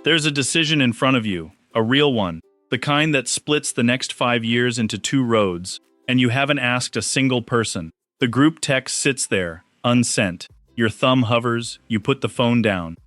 There's a decision in front of you, a real one, the kind that splits the next 5 years into two roads, and you haven't asked a single person. The group text sits there, unsent. Your thumb hovers, you put the phone down.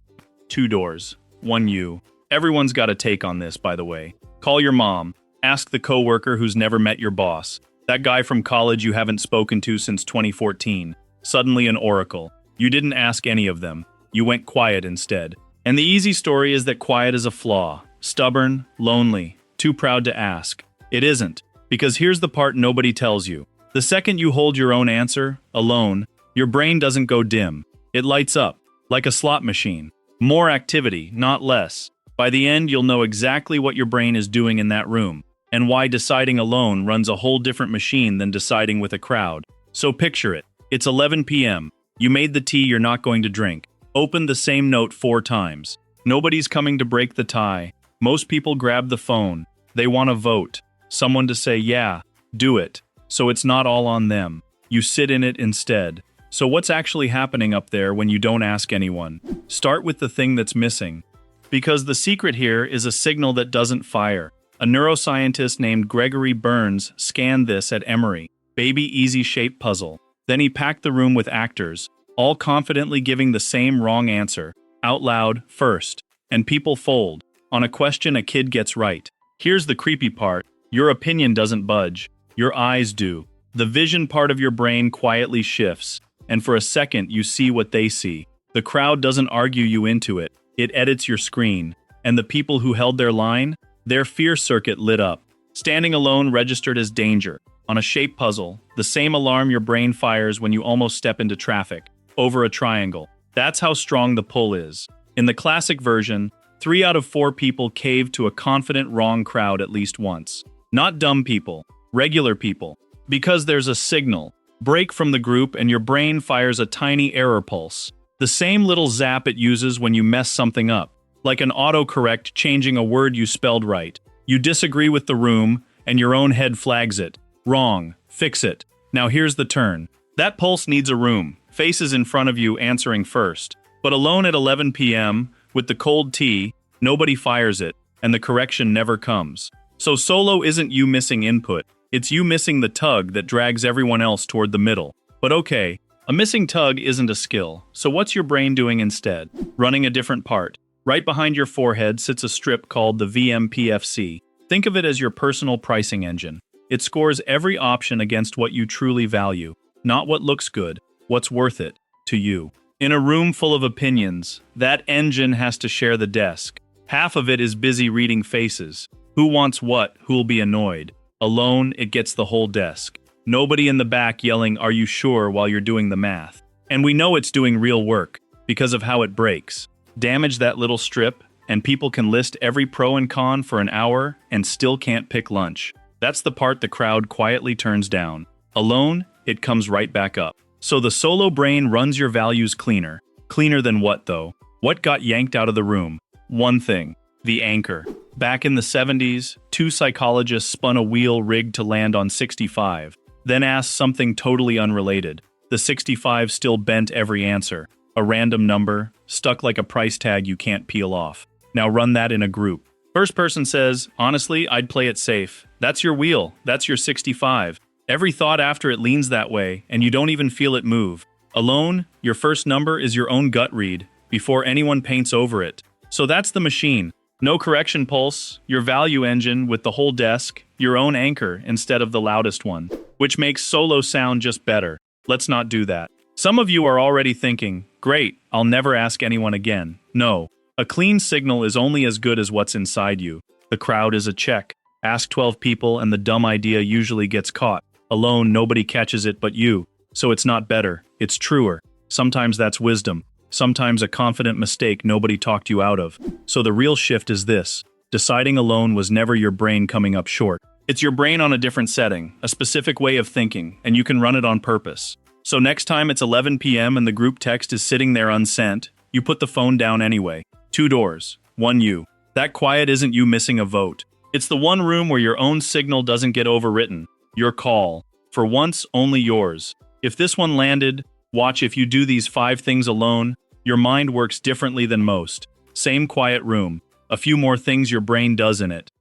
Two doors, one you. Everyone's got a take on this, by the way. Call your mom. Ask the coworker who's never met your boss. That guy from college you haven't spoken to since 2014. Suddenly an oracle. You didn't ask any of them. You went quiet instead. And the easy story is that quiet is a flaw. Stubborn, lonely, too proud to ask. It isn't. Because here's the part nobody tells you. The second you hold your own answer, alone, your brain doesn't go dim. It lights up, like a slot machine. More activity, not less. By the end, you'll know exactly what your brain is doing in that room, and why deciding alone runs a whole different machine than deciding with a crowd. So picture it. It's 11 p.m. You made the tea you're not going to drink. Opened the same note 4 times. Nobody's coming to break the tie. Most people grab the phone. They want to vote. Someone to say, yeah, do it. So it's not all on them. You sit in it instead. So what's actually happening up there when you don't ask anyone? Start with the thing that's missing. Because the secret here is a signal that doesn't fire. A neuroscientist named Gregory Berns scanned this at Emory. Baby easy shape puzzle. Then he packed the room with actors, all confidently giving the same wrong answer, out loud, first. And people fold. On a question a kid gets right. Here's the creepy part. Your opinion doesn't budge. Your eyes do. The vision part of your brain quietly shifts. And for a second you see what they see. The crowd doesn't argue you into it. It edits your screen. And the people who held their line? Their fear circuit lit up. Standing alone registered as danger. On a shape puzzle, the same alarm your brain fires when you almost step into traffic. Over a triangle. That's how strong the pull is. In the classic version, 3 out of 4 people cave to a confident wrong crowd at least once. Not dumb people. Regular people. Because there's a signal. Break from the group and your brain fires a tiny error pulse. The same little zap it uses when you mess something up. Like an autocorrect changing a word you spelled right. You disagree with the room, and your own head flags it. Wrong. Fix it. Now here's the turn. That pulse needs a room. Faces in front of you answering first. But alone at 11 p.m., with the cold tea, nobody fires it, and the correction never comes. So solo isn't you missing input. It's you missing the tug that drags everyone else toward the middle. But okay, a missing tug isn't a skill, so what's your brain doing instead? Running a different part. Right behind your forehead sits a strip called the vmPFC. Think of it as your personal pricing engine. It scores every option against what you truly value. Not what looks good, what's worth it, to you. In a room full of opinions, that engine has to share the desk. Half of it is busy reading faces. Who wants what, who'll be annoyed. Alone, it gets the whole desk. Nobody in the back yelling, "Are you sure?" while you're doing the math. And we know it's doing real work, because of how it breaks. Damage that little strip, and people can list every pro and con for an hour and still can't pick lunch. That's the part the crowd quietly turns down. Alone, it comes right back up. So the solo brain runs your values cleaner. Cleaner than what, though? What got yanked out of the room? One thing. The anchor. Back in the 70s, 2 psychologists spun a wheel rigged to land on 65, then asked something totally unrelated. The 65 still bent every answer. A random number, stuck like a price tag you can't peel off. Now run that in a group. First person says, "Honestly, I'd play it safe." That's your wheel. That's your 65. Every thought after it leans that way, and you don't even feel it move. Alone, your first number is your own gut read, before anyone paints over it. So that's the machine. No correction pulse, your value engine with the whole desk, your own anchor instead of the loudest one. Which makes solo sound just better. Let's not do that. Some of you are already thinking, great, I'll never ask anyone again. No. A clean signal is only as good as what's inside you. The crowd is a check. Ask 12 people and the dumb idea usually gets caught. Alone, nobody catches it but you. So it's not better, it's truer. Sometimes that's wisdom. Sometimes a confident mistake nobody talked you out of. So the real shift is this. Deciding alone was never your brain coming up short. It's your brain on a different setting, a specific way of thinking, and you can run it on purpose. So next time it's 11 p.m. and the group text is sitting there unsent, you put the phone down anyway. 2 doors, 1 you. That quiet isn't you missing a vote. It's the one room where your own signal doesn't get overwritten. Your call. For once, only yours. If this one landed, watch if you do these 5 things alone, your mind works differently than most. Same quiet room, a few more things your brain does in it.